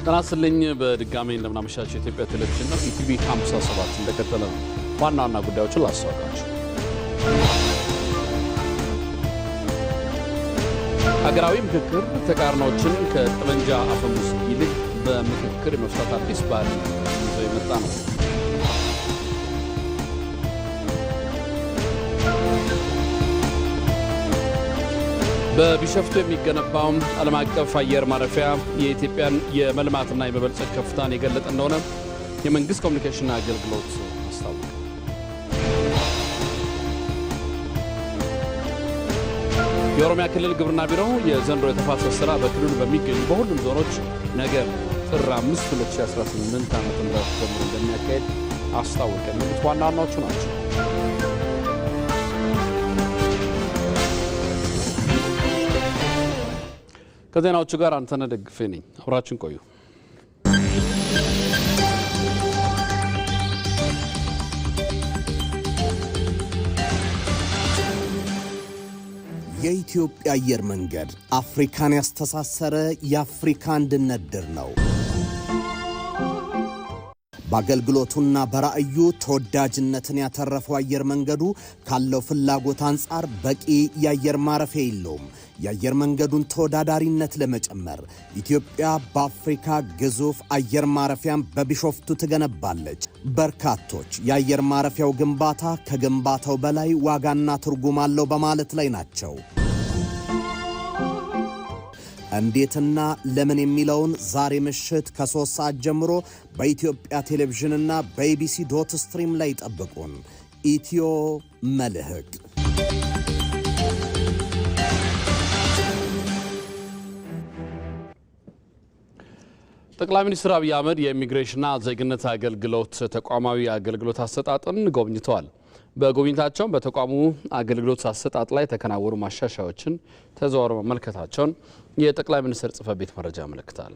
ተናስልኝ በድጋሚ እንደምናመሻችሁ ኢትዮጵያ ቴሌቪዥን ነው ኢቲቪ 57 እንደከተለ ዋና ጉዳዮችን ላስታውቃችሁ። ሀገራዊ ምክክር ተቃርኖችን ከጠመንጃ አፈሙዝ ይልቅ በምክክር የመፍታት አዲስ ባህል ይዞ የመጣ ነው። በቢሾፍቱ የሚገነባው ዓለም አቀፍ አየር ማረፊያ የኢትዮጵያን የመልማትና የመበልጸግ ከፍታን የገለጠ እንደሆነ የመንግስት ኮሚኒኬሽን አገልግሎት አስታወቀ። የኦሮሚያ ክልል ግብርና ቢሮ የዘንድሮ የተፋሰስ ስራ በክልሉ በሚገኙ በሁሉም ዞኖች ነገ ጥር 5 2018 ዓ.ም ጀምሮ እንደሚያካሄድ አስታወቀ። የሚሉት ዋና ዋናዎቹ ናቸው። ከዜናዎቹ ጋር አንተነህ ደግፌ ነኝ። አብራችን ቆዩ። የኢትዮጵያ አየር መንገድ አፍሪካን ያስተሳሰረ የአፍሪካ አንድነት ድር ነው። በአገልግሎቱና በራእዩ ተወዳጅነትን ያተረፈው አየር መንገዱ ካለው ፍላጎት አንጻር በቂ የአየር ማረፊያ የለውም። የአየር መንገዱን ተወዳዳሪነት ለመጨመር ኢትዮጵያ በአፍሪካ ግዙፍ አየር ማረፊያን በቢሾፍቱ ትገነባለች። በርካቶች የአየር ማረፊያው ግንባታ ከግንባታው በላይ ዋጋና ትርጉም አለው በማለት ላይ ናቸው። እንዴትና ለምን የሚለውን ዛሬ ምሽት ከ3 ሰዓት ጀምሮ በኢትዮጵያ ቴሌቪዥንና በኢቢሲ.ስትሪም ላይ ጠብቁን። ኢትዮ መልህቅ። ጠቅላይ ሚኒስትር አብይ አህመድ የኢሚግሬሽንና ዜግነት አገልግሎት ተቋማዊ አገልግሎት አሰጣጥን ጎብኝተዋል። በጉብኝታቸው በተቋሙ አገልግሎት አሰጣጥ ላይ የተከናወኑ ማሻሻያዎችን ተዘዋውረው መመልከታቸውን የጠቅላይ ሚኒስትር ጽሕፈት ቤት መረጃ ያመለክታል።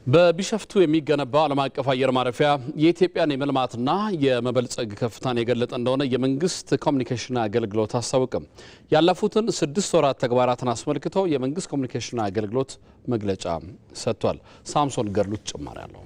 በቢሾፍቱ የሚገነባው ዓለም አቀፍ አየር ማረፊያ የኢትዮጵያን የመልማትና የመበልጸግ ከፍታን የገለጠ እንደሆነ የመንግስት ኮሚኒኬሽን አገልግሎት አስታወቀ። ያለፉትን 6 ወራት ተግባራትን አስመልክቶ የመንግስት ኮሚኒኬሽን አገልግሎት መግለጫ ሰጥቷል። ሳምሶን ገርሉት ጭማሪ አለው።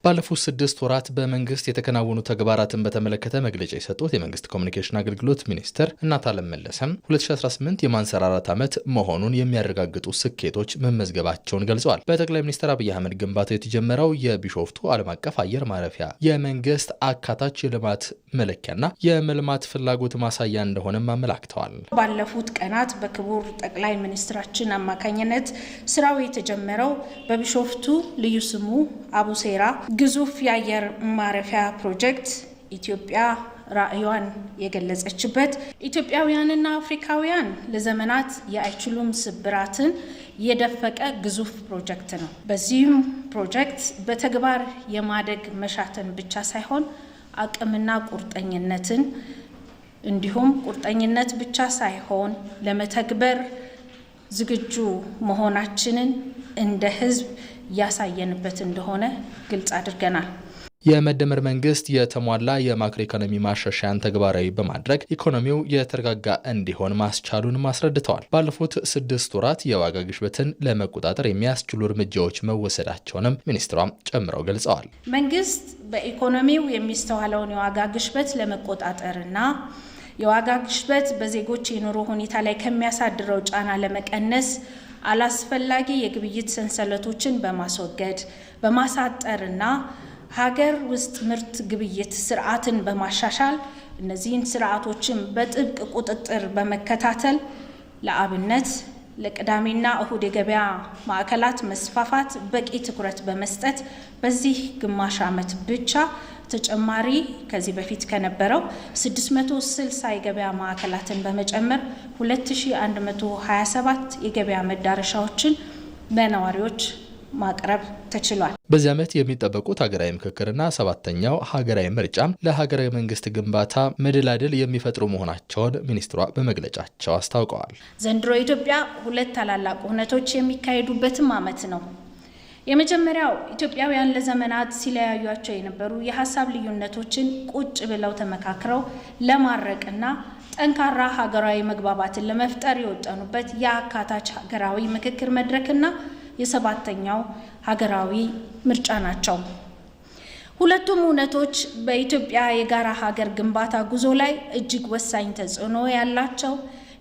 ባለፉት 6 ወራት በመንግስት የተከናወኑ ተግባራትን በተመለከተ መግለጫ የሰጡት የመንግስት ኮሚኒኬሽን አገልግሎት ሚኒስትር እናታለም መለሰም 2018 የማንሰራራት ዓመት መሆኑን የሚያረጋግጡ ስኬቶች መመዝገባቸውን ገልጸዋል። በጠቅላይ ሚኒስትር አብይ አህመድ ግንባታው የተጀመረው የቢሾፍቱ ዓለም አቀፍ አየር ማረፊያ የመንግስት አካታች የልማት መለኪያና የመልማት ፍላጎት ማሳያ እንደሆነም አመላክተዋል። ባለፉት ቀናት በክቡር ጠቅላይ ሚኒስትራችን አማካኝነት ስራው የተጀመረው በቢሾፍቱ ልዩ ስሙ አቡሴራ ግዙፍ የአየር ማረፊያ ፕሮጀክት ኢትዮጵያ ራዕዩን የገለጸችበት ኢትዮጵያውያንና አፍሪካውያን ለዘመናት የአይችሉም ስብራትን የደፈቀ ግዙፍ ፕሮጀክት ነው። በዚህም ፕሮጀክት በተግባር የማደግ መሻትን ብቻ ሳይሆን አቅምና ቁርጠኝነትን እንዲሁም ቁርጠኝነት ብቻ ሳይሆን ለመተግበር ዝግጁ መሆናችንን እንደ ሕዝብ ያሳየንበት እንደሆነ ግልጽ አድርገናል። የመደመር መንግስት የተሟላ የማክሮ ኢኮኖሚ ማሻሻያን ተግባራዊ በማድረግ ኢኮኖሚው የተረጋጋ እንዲሆን ማስቻሉን አስረድተዋል። ባለፉት 6 ወራት የዋጋ ግሽበትን ለመቆጣጠር የሚያስችሉ እርምጃዎች መወሰዳቸውንም ሚኒስትሯም ጨምረው ገልጸዋል። መንግስት በኢኮኖሚው የሚስተዋለውን የዋጋ ግሽበት ለመቆጣጠርና የዋጋ ግሽበት በዜጎች የኑሮ ሁኔታ ላይ ከሚያሳድረው ጫና ለመቀነስ አላስፈላጊ የግብይት ሰንሰለቶችን በማስወገድ በማሳጠርና ሀገር ውስጥ ምርት ግብይት ስርዓትን በማሻሻል እነዚህን ስርዓቶችን በጥብቅ ቁጥጥር በመከታተል ለአብነት ለቅዳሜና እሁድ የገበያ ማዕከላት መስፋፋት በቂ ትኩረት በመስጠት በዚህ ግማሽ ዓመት ብቻ ተጨማሪ ከዚህ በፊት ከነበረው 660 የገበያ ማዕከላትን በመጨመር 2127 የገበያ መዳረሻዎችን ለነዋሪዎች ማቅረብ ተችሏል። በዚህ ዓመት የሚጠበቁት ሀገራዊ ምክክርና 7ኛው ሀገራዊ ምርጫም ለሀገራዊ መንግስት ግንባታ መደላደል የሚፈጥሩ መሆናቸውን ሚኒስትሯ በመግለጫቸው አስታውቀዋል። ዘንድሮ ኢትዮጵያ 2 ታላላቅ ሁነቶች የሚካሄዱበትም ዓመት ነው። የመጀመሪያው ኢትዮጵያውያን ለዘመናት ሲለያዩቸው የነበሩ የሀሳብ ልዩነቶችን ቁጭ ብለው ተመካክረው ለማረቅና ጠንካራ ሀገራዊ መግባባትን ለመፍጠር የወጠኑበት የአካታች ሀገራዊ ምክክር መድረክና የ7ኛው ሀገራዊ ምርጫ ናቸው። ሁለቱም እውነቶች በኢትዮጵያ የጋራ ሀገር ግንባታ ጉዞ ላይ እጅግ ወሳኝ ተጽዕኖ ያላቸው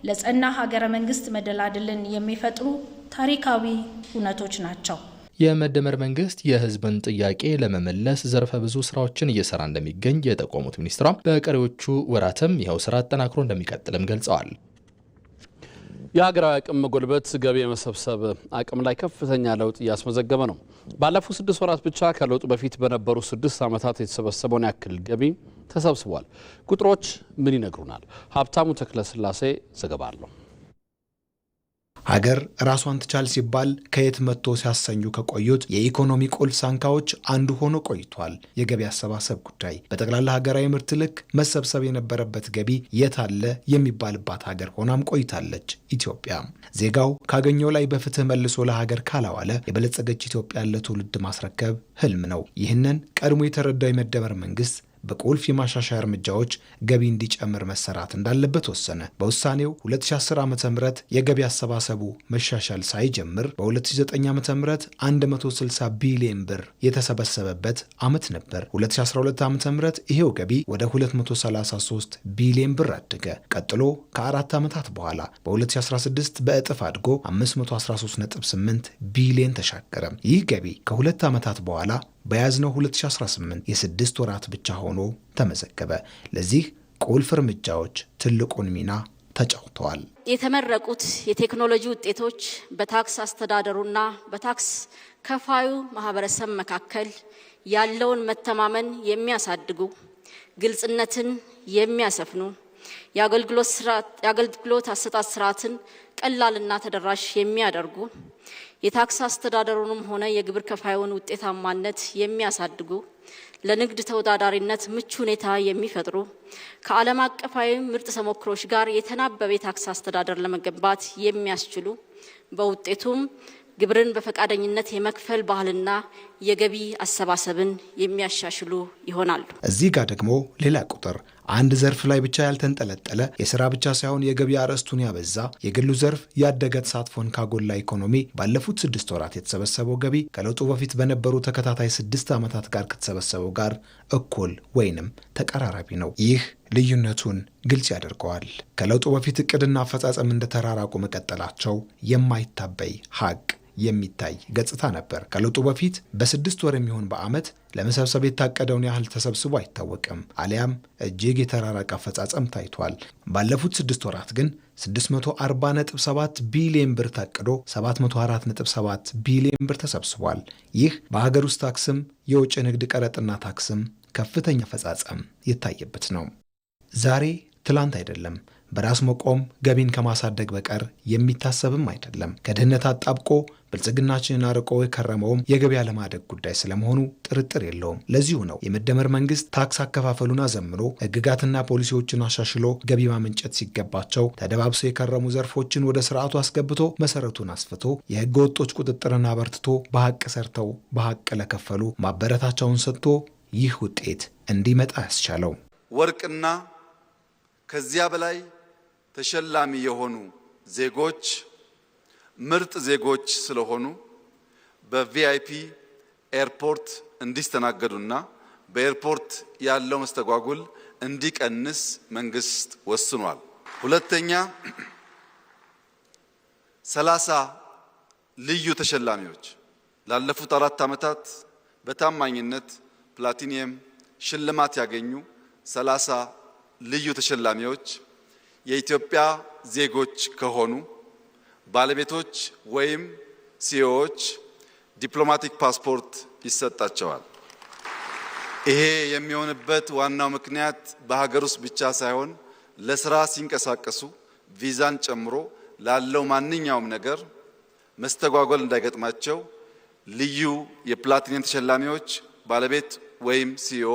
ለጸና ሀገረ መንግስት መደላድልን የሚፈጥሩ ታሪካዊ እውነቶች ናቸው። የመደመር መንግስት የህዝብን ጥያቄ ለመመለስ ዘርፈ ብዙ ስራዎችን እየሰራ እንደሚገኝ የጠቆሙት ሚኒስትሯ በቀሪዎቹ ወራትም ይኸው ስራ አጠናክሮ እንደሚቀጥልም ገልጸዋል። የሀገራዊ አቅም መጎልበት ገቢ የመሰብሰብ አቅም ላይ ከፍተኛ ለውጥ እያስመዘገበ ነው። ባለፉት 6 ወራት ብቻ ከለውጡ በፊት በነበሩ 6 ዓመታት የተሰበሰበውን ያክል ገቢ ተሰብስቧል። ቁጥሮች ምን ይነግሩናል? ሀብታሙ ተክለስላሴ ዘገባ አለው። ሀገር ራሷን ትቻል ሲባል ከየት መጥቶ ሲያሰኙ ከቆዩት የኢኮኖሚ ቁልፍ ሳንካዎች አንዱ ሆኖ ቆይቷል። የገቢ አሰባሰብ ጉዳይ በጠቅላላ ሀገራዊ ምርት ልክ መሰብሰብ የነበረበት ገቢ የት አለ የሚባልባት ሀገር ሆናም ቆይታለች ኢትዮጵያ። ዜጋው ካገኘው ላይ በፍትህ መልሶ ለሀገር ካላዋለ የበለጸገች ኢትዮጵያን ለትውልድ ማስረከብ ህልም ነው። ይህንን ቀድሞ የተረዳው የመደመር መንግስት በቁልፍ የማሻሻያ እርምጃዎች ገቢ እንዲጨምር መሰራት እንዳለበት ወሰነ። በውሳኔው 2010 ዓ.ም የገቢ አሰባሰቡ መሻሻል ሳይጀምር በ2009 ዓ.ም 160 ቢሊዮን ብር የተሰበሰበበት ዓመት ነበር። 2012 ዓ.ም ይሄው ገቢ ወደ 233 ቢሊዮን ብር አደገ። ቀጥሎ ከ4 ዓመታት በኋላ በ2016 በእጥፍ አድጎ 513.8 ቢሊዮን ተሻገረ። ይህ ገቢ ከ2 ዓመታት በኋላ በያዝነው 2018 የ6 ወራት ብቻ ሆኖ ተመዘገበ። ለዚህ ቁልፍ እርምጃዎች ትልቁን ሚና ተጫውተዋል። የተመረቁት የቴክኖሎጂ ውጤቶች በታክስ አስተዳደሩና በታክስ ከፋዩ ማህበረሰብ መካከል ያለውን መተማመን የሚያሳድጉ፣ ግልጽነትን የሚያሰፍኑ፣ የአገልግሎት አሰጣጥ ስርዓትን ቀላልና ተደራሽ የሚያደርጉ፣ የታክስ አስተዳደሩንም ሆነ የግብር ከፋዩን ውጤታማነት የሚያሳድጉ፣ ለንግድ ተወዳዳሪነት ምቹ ሁኔታ የሚፈጥሩ፣ ከዓለም አቀፋዊ ምርጥ ተሞክሮች ጋር የተናበበ የታክስ አስተዳደር ለመገንባት የሚያስችሉ፣ በውጤቱም ግብርን በፈቃደኝነት የመክፈል ባህልና የገቢ አሰባሰብን የሚያሻሽሉ ይሆናሉ። እዚህ ጋር ደግሞ ሌላ ቁጥር አንድ ዘርፍ ላይ ብቻ ያልተንጠለጠለ የሥራ ብቻ ሳይሆን የገቢ አርዕስቱን ያበዛ የግሉ ዘርፍ ያደገ ተሳትፎን ካጎላ ኢኮኖሚ ባለፉት 6 ወራት የተሰበሰበው ገቢ ከለውጡ በፊት በነበሩ ተከታታይ 6 ዓመታት ጋር ከተሰበሰበው ጋር እኩል ወይንም ተቀራራቢ ነው። ይህ ልዩነቱን ግልጽ ያደርገዋል። ከለውጡ በፊት እቅድና አፈጻጸም እንደተራራቁ መቀጠላቸው የማይታበይ ሀቅ የሚታይ ገጽታ ነበር። ከለውጡ በፊት በ6 ወር የሚሆን በዓመት ለመሰብሰብ የታቀደውን ያህል ተሰብስቦ አይታወቅም፣ አሊያም እጅግ የተራራቀ አፈጻጸም ታይቷል። ባለፉት 6 ወራት ግን 640.7 ቢሊዮን ብር ታቅዶ 704.7 ቢሊዮን ብር ተሰብስቧል። ይህ በሀገር ውስጥ ታክስም የውጭ ንግድ ቀረጥና ታክስም ከፍተኛ አፈጻጸም የታየበት ነው። ዛሬ ትላንት አይደለም። በራስ መቆም ገቢን ከማሳደግ በቀር የሚታሰብም አይደለም። ከድህነት አጣብቆ ብልጽግናችንን አርቆ የከረመውም የገበያ ለማደግ ጉዳይ ስለመሆኑ ጥርጥር የለውም። ለዚሁ ነው የመደመር መንግስት ታክስ አከፋፈሉን አዘምኖ ህግጋትና ፖሊሲዎችን አሻሽሎ ገቢ ማመንጨት ሲገባቸው ተደባብሰው የከረሙ ዘርፎችን ወደ ስርዓቱ አስገብቶ መሰረቱን አስፍቶ የህገ ወጦች ቁጥጥርን አበርትቶ በሀቅ ሰርተው በሀቅ ለከፈሉ ማበረታቻውን ሰጥቶ ይህ ውጤት እንዲመጣ ያስቻለው። ወርቅና ከዚያ በላይ ተሸላሚ የሆኑ ዜጎች ምርጥ ዜጎች ስለሆኑ በቪአይፒ ኤርፖርት እንዲስተናገዱና በኤርፖርት ያለው መስተጓጉል እንዲቀንስ መንግስት ወስኗል። ሁለተኛ 30 ልዩ ተሸላሚዎች ላለፉት 4 ዓመታት በታማኝነት ፕላቲኒየም ሽልማት ያገኙ 30 ልዩ ተሸላሚዎች የኢትዮጵያ ዜጎች ከሆኑ ባለቤቶች ወይም ሲኦዎች ዲፕሎማቲክ ፓስፖርት ይሰጣቸዋል። ይሄ የሚሆንበት ዋናው ምክንያት በሀገር ውስጥ ብቻ ሳይሆን ለስራ ሲንቀሳቀሱ ቪዛን ጨምሮ ላለው ማንኛውም ነገር መስተጓጎል እንዳይገጥማቸው ልዩ የፕላቲኒየም ተሸላሚዎች ባለቤት ወይም ሲኦ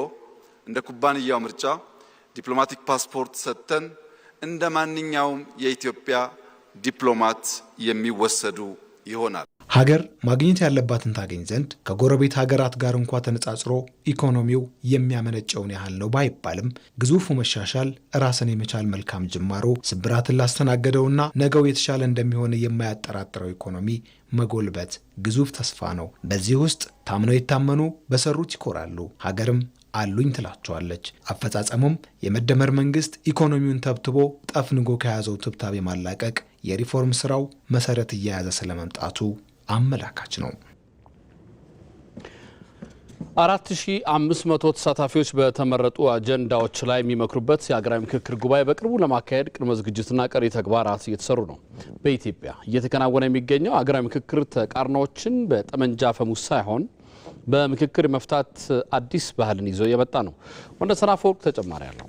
እንደ ኩባንያው ምርጫ ዲፕሎማቲክ ፓስፖርት ሰጥተን እንደ ማንኛውም የኢትዮጵያ ዲፕሎማት የሚወሰዱ ይሆናል። ሀገር ማግኘት ያለባትን ታገኝ ዘንድ ከጎረቤት ሀገራት ጋር እንኳ ተነጻጽሮ ኢኮኖሚው የሚያመነጨውን ያህል ነው ባይባልም ግዙፉ መሻሻል ራስን የመቻል መልካም ጅማሮ ስብራትን ላስተናገደውና ነገው የተሻለ እንደሚሆን የማያጠራጥረው ኢኮኖሚ መጎልበት ግዙፍ ተስፋ ነው። በዚህ ውስጥ ታምነው የታመኑ በሰሩት ይኮራሉ። ሀገርም አሉኝ ትላቸዋለች። አፈጻጸሙም የመደመር መንግስት ኢኮኖሚውን ተብትቦ ጠፍንጎ ከያዘው ትብታብ የማላቀቅ የሪፎርም ስራው መሰረት እየያዘ ስለመምጣቱ አመላካች ነው። 4500 ተሳታፊዎች በተመረጡ አጀንዳዎች ላይ የሚመክሩበት የሀገራዊ ምክክር ጉባኤ በቅርቡ ለማካሄድ ቅድመ ዝግጅትና ቀሪ ተግባራት እየተሰሩ ነው። በኢትዮጵያ እየተከናወነ የሚገኘው ሀገራዊ ምክክር ተቃርኖዎችን በጠመንጃ አፈሙዝ ሳይሆን በምክክር መፍታት አዲስ ባህልን ይዞ የመጣ ነው። ወንደሰን አፈወርቅ ተጨማሪ ያለው።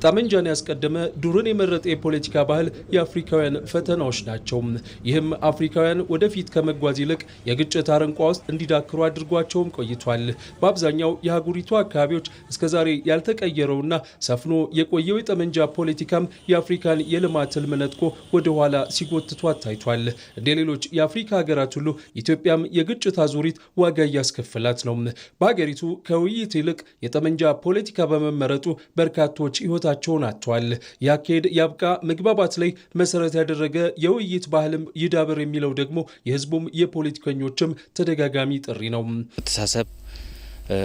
ጠመንጃን ያስቀደመ ዱርን የመረጠ የፖለቲካ ባህል የአፍሪካውያን ፈተናዎች ናቸው። ይህም አፍሪካውያን ወደፊት ከመጓዝ ይልቅ የግጭት አረንቋ ውስጥ እንዲዳክሩ አድርጓቸውም ቆይቷል። በአብዛኛው የሀገሪቱ አካባቢዎች እስከዛሬ ያልተቀየረውና ሰፍኖ የቆየው የጠመንጃ ፖለቲካም የአፍሪካን የልማት ህልም ነጥቆ ወደ ኋላ ሲጎትቷት ታይቷል። እንደ ሌሎች የአፍሪካ ሀገራት ሁሉ ኢትዮጵያም የግጭት አዙሪት ዋጋ እያስከፈላት ነው። በሀገሪቱ ከውይይት ይልቅ የጠመንጃ ፖለቲካ በመመረጡ በርካቶች ህይወታቸውን አጥተዋል። ያካሄድ ያብቃ፣ መግባባት ላይ መሰረት ያደረገ የውይይት ባህልም ይዳብር የሚለው ደግሞ የህዝቡም የፖለቲከኞችም ተደጋጋሚ ጥሪ ነው። ተሳሰብ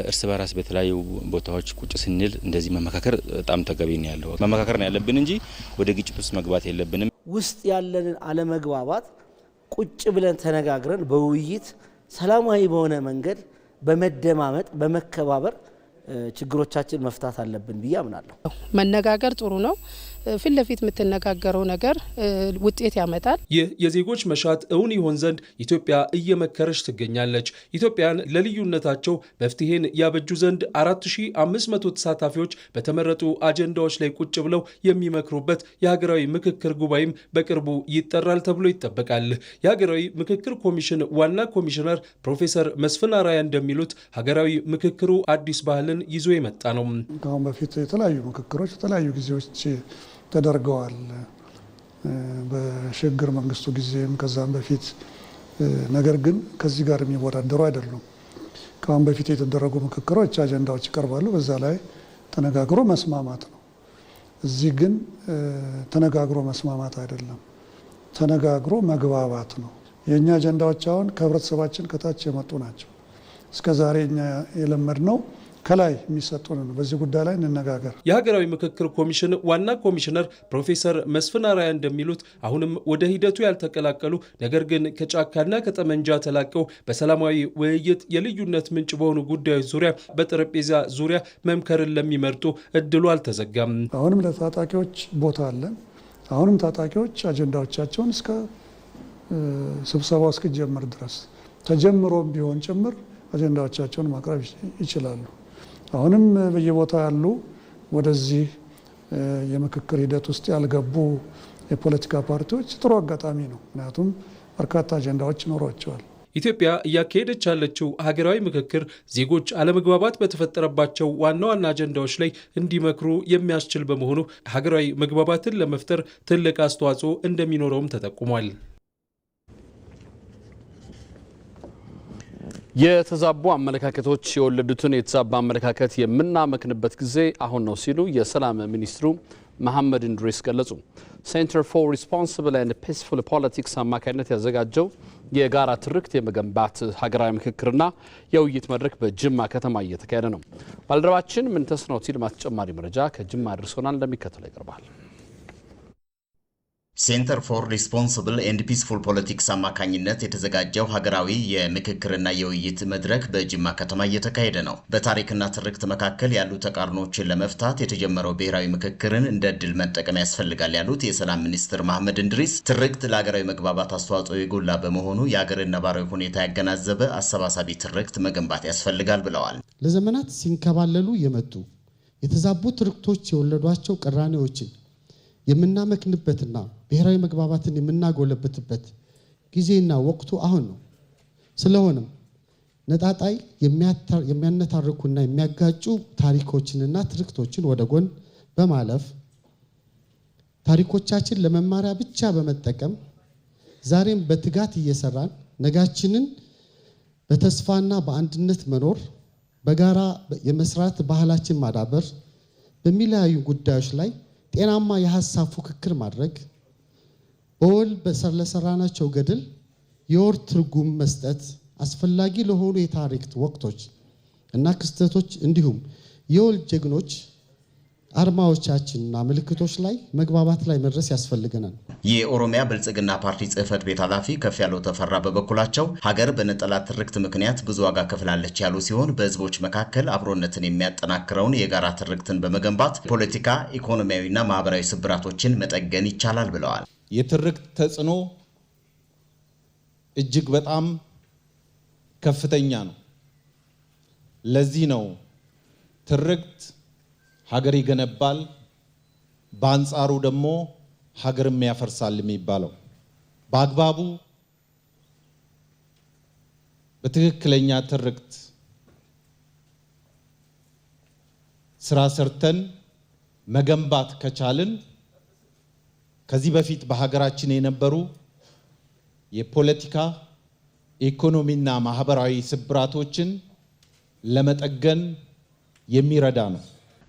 እርስ በራስ በተለያዩ ቦታዎች ቁጭ ስንል እንደዚህ መመካከር በጣም ተገቢ ነው ያለው። መመካከር ነው ያለብን እንጂ ወደ ግጭት ውስጥ መግባት የለብንም። ውስጥ ያለንን አለመግባባት ቁጭ ብለን ተነጋግረን በውይይት ሰላማዊ በሆነ መንገድ በመደማመጥ በመከባበር ችግሮቻችን መፍታት አለብን ብዬ አምናለሁ። መነጋገር ጥሩ ነው። ፊት ለፊት የምትነጋገረው ነገር ውጤት ያመጣል። ይህ የዜጎች መሻት እውን ይሆን ዘንድ ኢትዮጵያ እየመከረች ትገኛለች። ኢትዮጵያን ለልዩነታቸው መፍትሄን ያበጁ ዘንድ 4500 ተሳታፊዎች በተመረጡ አጀንዳዎች ላይ ቁጭ ብለው የሚመክሩበት የሀገራዊ ምክክር ጉባኤም በቅርቡ ይጠራል ተብሎ ይጠበቃል። የሀገራዊ ምክክር ኮሚሽን ዋና ኮሚሽነር ፕሮፌሰር መስፍን አራያ እንደሚሉት ሀገራዊ ምክክሩ አዲስ ባህልን ይዞ የመጣ ነው። ከአሁን በፊት የተለያዩ ምክክሮች የተለያዩ ጊዜዎች ተደርገዋል። በሽግግር መንግስቱ ጊዜም ከዛም በፊት ነገር ግን ከዚህ ጋር የሚወዳደሩ አይደሉም። ከአሁን በፊት የተደረጉ ምክክሮች አጀንዳዎች ይቀርባሉ፣ በዛ ላይ ተነጋግሮ መስማማት ነው። እዚህ ግን ተነጋግሮ መስማማት አይደለም፣ ተነጋግሮ መግባባት ነው። የእኛ አጀንዳዎች አሁን ከህብረተሰባችን ከታች የመጡ ናቸው። እስከዛሬ እኛ የለመድነው ከላይ የሚሰጡን ነው። በዚህ ጉዳይ ላይ እንነጋገር። የሀገራዊ ምክክር ኮሚሽን ዋና ኮሚሽነር ፕሮፌሰር መስፍን አራያ እንደሚሉት አሁንም ወደ ሂደቱ ያልተቀላቀሉ ነገር ግን ከጫካና ከጠመንጃ ተላቀው በሰላማዊ ውይይት የልዩነት ምንጭ በሆኑ ጉዳዮች ዙሪያ በጠረጴዛ ዙሪያ መምከርን ለሚመርጡ እድሉ አልተዘጋም። አሁንም ለታጣቂዎች ቦታ አለን። አሁንም ታጣቂዎች አጀንዳዎቻቸውን እስከ ስብሰባው እስኪጀምር ድረስ ተጀምሮም ቢሆን ጭምር አጀንዳዎቻቸውን ማቅረብ ይችላሉ። አሁንም በየቦታው ያሉ ወደዚህ የምክክር ሂደት ውስጥ ያልገቡ የፖለቲካ ፓርቲዎች ጥሩ አጋጣሚ ነው። ምክንያቱም በርካታ አጀንዳዎች ይኖሯቸዋል። ኢትዮጵያ እያካሄደች ያለችው ሀገራዊ ምክክር ዜጎች አለመግባባት በተፈጠረባቸው ዋና ዋና አጀንዳዎች ላይ እንዲመክሩ የሚያስችል በመሆኑ ሀገራዊ መግባባትን ለመፍጠር ትልቅ አስተዋጽኦ እንደሚኖረውም ተጠቁሟል። የተዛቡ አመለካከቶች የወለዱትን የተዛባ አመለካከት የምናመክንበት ጊዜ አሁን ነው ሲሉ የሰላም ሚኒስትሩ መሐመድ እንድሪስ ገለጹ። ሴንተር ፎር ሪስፖንሲብል ኤንድ ፒስፉል ፖለቲክስ አማካኝነት ያዘጋጀው የጋራ ትርክት የመገንባት ሀገራዊ ምክክርና የውይይት መድረክ በጅማ ከተማ እየተካሄደ ነው። ባልደረባችን ምንተስኖት ይልማ ተጨማሪ መረጃ ከጅማ አድርሶናል፣ እንደሚከተለው ይቀርባል። ሴንተር ፎር ሪስፖንሲብል ኤንድ ፒስፉል ፖለቲክስ አማካኝነት የተዘጋጀው ሀገራዊ የምክክርና የውይይት መድረክ በጅማ ከተማ እየተካሄደ ነው። በታሪክና ትርክት መካከል ያሉ ተቃርኖችን ለመፍታት የተጀመረው ብሔራዊ ምክክርን እንደ እድል መጠቀም ያስፈልጋል ያሉት የሰላም ሚኒስትር መሐመድ እንድሪስ ትርክት ለሀገራዊ መግባባት አስተዋጽኦ የጎላ በመሆኑ የሀገርን ነባራዊ ሁኔታ ያገናዘበ አሰባሳቢ ትርክት መገንባት ያስፈልጋል ብለዋል። ለዘመናት ሲንከባለሉ የመጡ የተዛቡ ትርክቶች የወለዷቸው ቅራኔዎችን የምናመክንበትና ብሔራዊ መግባባትን የምናጎለብትበት ጊዜና ወቅቱ አሁን ነው። ስለሆነም ነጣጣይ የሚያነታርኩና የሚያጋጩ ታሪኮችንና ትርክቶችን ወደ ጎን በማለፍ ታሪኮቻችን ለመማሪያ ብቻ በመጠቀም ዛሬም በትጋት እየሰራን ነጋችንን በተስፋና በአንድነት መኖር፣ በጋራ የመስራት ባህላችን ማዳበር፣ በሚለያዩ ጉዳዮች ላይ ጤናማ የሐሳብ ፉክክር ማድረግ፣ በወል ለሰራናቸው ገድል የወር ትርጉም መስጠት፣ አስፈላጊ ለሆኑ የታሪክ ወቅቶች እና ክስተቶች እንዲሁም የወል ጀግኖች አርማዎቻችንና ምልክቶች ላይ መግባባት ላይ መድረስ ያስፈልገናል። የኦሮሚያ ብልጽግና ፓርቲ ጽህፈት ቤት ኃላፊ ከፍያለው ተፈራ በበኩላቸው ሀገር በነጠላ ትርክት ምክንያት ብዙ ዋጋ ከፍላለች ያሉ ሲሆን በህዝቦች መካከል አብሮነትን የሚያጠናክረውን የጋራ ትርክትን በመገንባት ፖለቲካ፣ ኢኮኖሚያዊና ማህበራዊ ስብራቶችን መጠገን ይቻላል ብለዋል። የትርክት ተጽዕኖ እጅግ በጣም ከፍተኛ ነው። ለዚህ ነው ትርክት ሀገር ይገነባል፣ በአንጻሩ ደግሞ ሀገርም ያፈርሳል የሚባለው። በአግባቡ በትክክለኛ ትርክት ስራ ሰርተን መገንባት ከቻልን ከዚህ በፊት በሀገራችን የነበሩ የፖለቲካ ኢኮኖሚና ማህበራዊ ስብራቶችን ለመጠገን የሚረዳ ነው።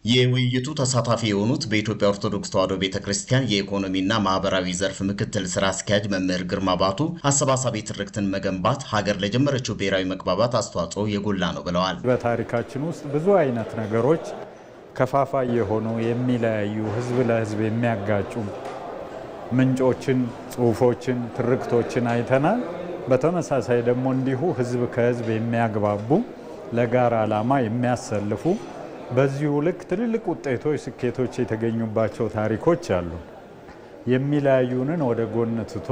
የውይይቱ ተሳታፊ የሆኑት በኢትዮጵያ ኦርቶዶክስ ተዋሕዶ ቤተክርስቲያን የኢኮኖሚና ማህበራዊ ዘርፍ ምክትል ስራ አስኪያጅ መምህር ግርማ ባቱ አሰባሳቢ ትርክትን መገንባት ሀገር ለጀመረችው ብሔራዊ መግባባት አስተዋጽኦ የጎላ ነው ብለዋል። በታሪካችን ውስጥ ብዙ አይነት ነገሮች ከፋፋይ የሆኑ የሚለያዩ ህዝብ ለህዝብ የሚያጋጩ ምንጮችን፣ ጽሁፎችን፣ ትርክቶችን አይተናል። በተመሳሳይ ደግሞ እንዲሁ ህዝብ ከህዝብ የሚያግባቡ ለጋራ ዓላማ የሚያሰልፉ በዚሁ ልክ ትልልቅ ውጤቶች፣ ስኬቶች የተገኙባቸው ታሪኮች አሉ። የሚለያዩንን ወደ ጎን ትቶ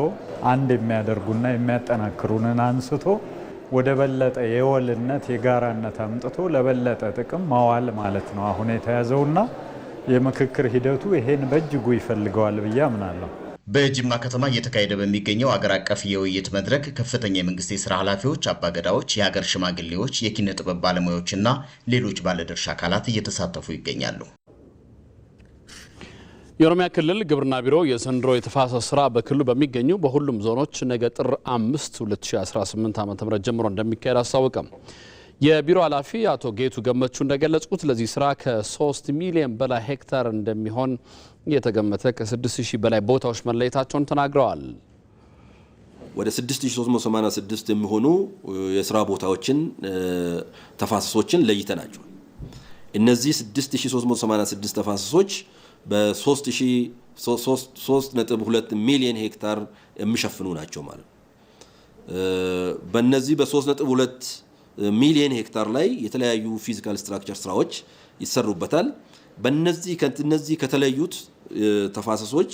አንድ የሚያደርጉና የሚያጠናክሩንን አንስቶ ወደ በለጠ የወልነት የጋራነት አምጥቶ ለበለጠ ጥቅም ማዋል ማለት ነው አሁን የተያዘውና የምክክር ሂደቱ ይሄን በእጅጉ ይፈልገዋል ብዬ አምናለሁ። በጅማ ከተማ እየተካሄደ በሚገኘው አገር አቀፍ የውይይት መድረክ ከፍተኛ የመንግስት የስራ ኃላፊዎች፣ አባገዳዎች፣ የሀገር ሽማግሌዎች፣ የኪነ ጥበብ ባለሙያዎችና ሌሎች ባለድርሻ አካላት እየተሳተፉ ይገኛሉ። የኦሮሚያ ክልል ግብርና ቢሮ የዘንድሮ የተፋሰስ ስራ በክልሉ በሚገኙ በሁሉም ዞኖች ነገ ጥር 5 2018 ዓ.ም ጀምሮ እንደሚካሄድ አስታወቀም። የቢሮ ኃላፊ አቶ ጌቱ ገመቹ እንደገለጹት ለዚህ ስራ ከ3 ሚሊዮን በላይ ሄክታር እንደሚሆን የተገመተ ከ6000 በላይ ቦታዎች መለየታቸውን ተናግረዋል። ወደ 6386 የሚሆኑ የስራ ቦታዎችን ተፋሰሶችን ለይተናቸዋል። እነዚህ 6386 ተፋሰሶች በ3.2 ሚሊዮን ሄክታር የሚሸፍኑ ናቸው ማለት ነው። በእነዚህ በ3.2 ሚሊዮን ሄክታር ላይ የተለያዩ ፊዚካል ስትራክቸር ስራዎች ይሰሩበታል። በእነዚህ ከተለዩት ተፋሰሶች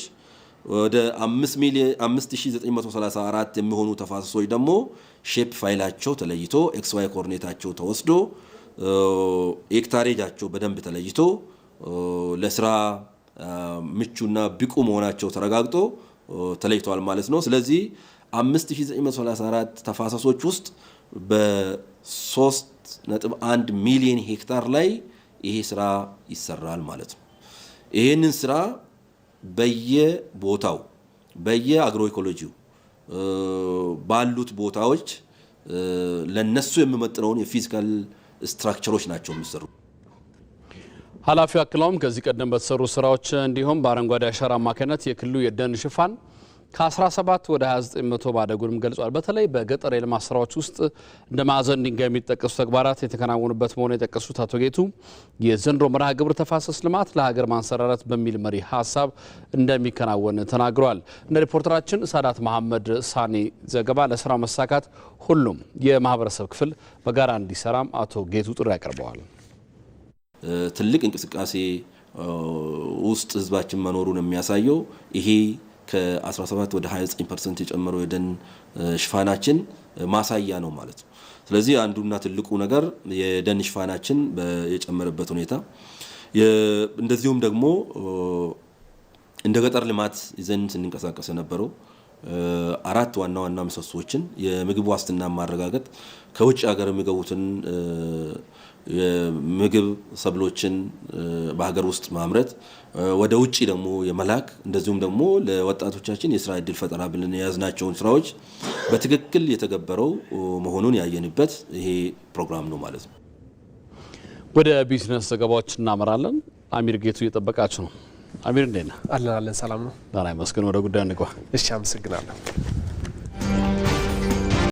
ወደ 5934 የሚሆኑ ተፋሰሶች ደግሞ ሼፕ ፋይላቸው ተለይቶ ኤክስ ዋይ ኮኦርዲኔታቸው ተወስዶ ሄክታሬጃቸው በደንብ ተለይቶ ለስራ ምቹና ብቁ መሆናቸው ተረጋግጦ ተለይተዋል ማለት ነው። ስለዚህ 5934 ተፋሰሶች ውስጥ በ3.1 ሚሊዮን ሄክታር ላይ ይሄ ስራ ይሰራል ማለት ነው። ይሄንን ስራ በየቦታው በየአግሮ ኢኮሎጂው ባሉት ቦታዎች ለነሱ የሚመጥነውን የፊዚካል ስትራክቸሮች ናቸው የሚሰሩ። ኃላፊው አክለውም ከዚህ ቀደም በተሰሩ ስራዎች እንዲሁም በአረንጓዴ አሻራ አማካኝነት የክልሉ የደን ሽፋን ከ17 ወደ 29% ማደጉንም ገልጿል። በተለይ በገጠር የልማት ስራዎች ውስጥ እንደ ማዕዘን ድንጋይ የሚጠቀሱ ተግባራት የተከናወኑበት መሆኑን የጠቀሱት አቶ ጌቱ የዘንድሮ መርሃ ግብር ተፋሰስ ልማት ለሀገር ማንሰራራት በሚል መሪ ሀሳብ እንደሚከናወን ተናግረዋል። እንደ ሪፖርተራችን ሳዳት መሐመድ ሳኒ ዘገባ ለስራው መሳካት ሁሉም የማህበረሰብ ክፍል በጋራ እንዲሰራም አቶ ጌቱ ጥሪ ያቀርበዋል። ትልቅ እንቅስቃሴ ውስጥ ህዝባችን መኖሩን የሚያሳየው ይሄ ከ17 ወደ 29% የጨመረው የደን ሽፋናችን ማሳያ ነው ማለት ነው። ስለዚህ አንዱና ትልቁ ነገር የደን ሽፋናችን የጨመረበት ሁኔታ እንደዚሁም ደግሞ እንደ ገጠር ልማት ይዘን ስንንቀሳቀስ የነበረው 4 ዋና ዋና ምሰሶችን የምግብ ዋስትና ማረጋገጥ ከውጭ ሀገር የሚገቡትን የምግብ ሰብሎችን በሀገር ውስጥ ማምረት ወደ ውጪ ደግሞ የመላክ እንደዚሁም ደግሞ ለወጣቶቻችን የስራ እድል ፈጠራ ብለን የያዝናቸውን ስራዎች በትክክል የተገበረው መሆኑን ያየንበት ይሄ ፕሮግራም ነው ማለት ነው። ወደ ቢዝነስ ዘገባዎች እናመራለን። አሚር ጌቱ እየጠበቃችሁ ነው። አሚር እንዴት ነህ? አለን ሰላም ነው። ዳና ይመስገን። ወደ ጉዳዩ እንግባ። እሺ አመሰግናለሁ።